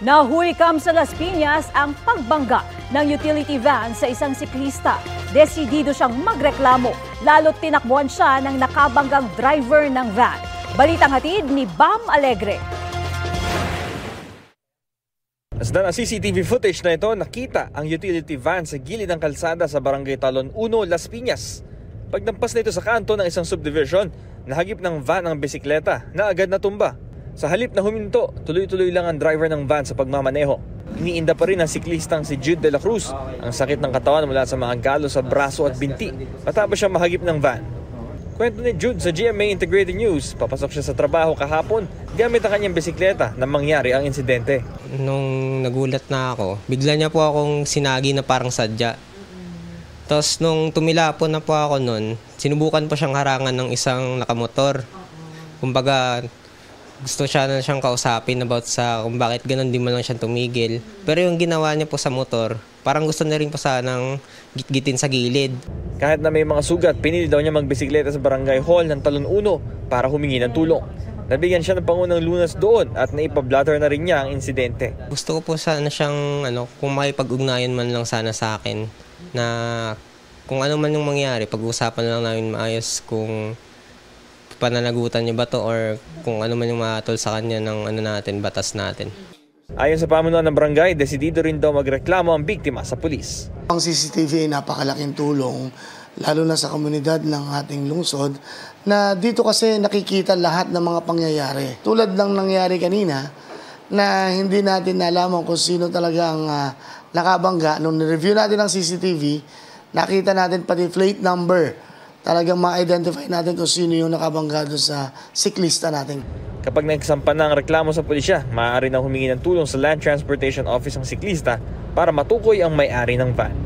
Nahulикam sa Las Piñas ang pagbangga ng utility van sa isang siklista. Desidido siyang magreklamo, lalo't tinakbuhan siya ng nakabanggang driver ng van. Balitang hatid ni Bam Alegre. Masdan ang CCTV footage na ito, nakita ang utility van sa gilid ng kalsada sa Barangay Talon 1, Las Piñas. Pagdampas na ito sa kanto ng isang subdivision, nahagip ng van ang bisikleta na agad natumba. Sa halip na huminto, tuloy-tuloy lang ang driver ng van sa pagmamaneho. Iniinda pa rin ang siklistang si Jude de la Cruz. Ang sakit ng katawan mula sa mga galo sa braso at binti matapos siya mahagip ng van. Kwento ni Jude sa GMA Integrated News, papasok siya sa trabaho kahapon gamit ang kanyang bisikleta nang mangyari ang insidente. Nung nagulat na ako, bigla niya po akong sinagi na parang sadya. Tapos nung tumilapon na po ako nun, sinubukan po siyang harangan ng isang nakamotor. Kumbaga, gusto siya na siyang kausapin about sa kung bakit ganun di man lang siyang tumigil. Pero yung ginawa niya po sa motor, parang gusto na rin po sanang gitgitin sa gilid. Kahit na may mga sugat, pinili daw niya magbisikleta sa barangay hall ng Talon 1 para humingi ng tulong. Nabigyan siya ng pangunang lunas doon at naipablatter na rin niya ang insidente. Gusto ko po sana siyang kung makipag-ugnayan man lang sana sa akin na kung ano man yung mangyari, pag-uusapan lang namin maayos kung pananagutan niya ba to or kung ano man yung matol sa kanya ng batas natin. Ayon sa pamunuan ng barangay, desidido rin daw magreklamo ang biktima sa pulis. Ang CCTV ay napakalaking tulong, lalo na sa komunidad ng ating lungsod, na dito kasi nakikita lahat ng mga pangyayari. Tulad ng nangyari kanina, na hindi natin nalaman kung sino talagang nakabangga. Nung nireview natin ang CCTV, nakita natin pati plate number. Talagang ma-identify natin kung sino yung nakabangga doon sa siklista natin. Kapag nagsampa na ang reklamo sa pulisya, maaari na humingi ng tulong sa Land Transportation Office ang siklista para matukoy ang may-ari ng van.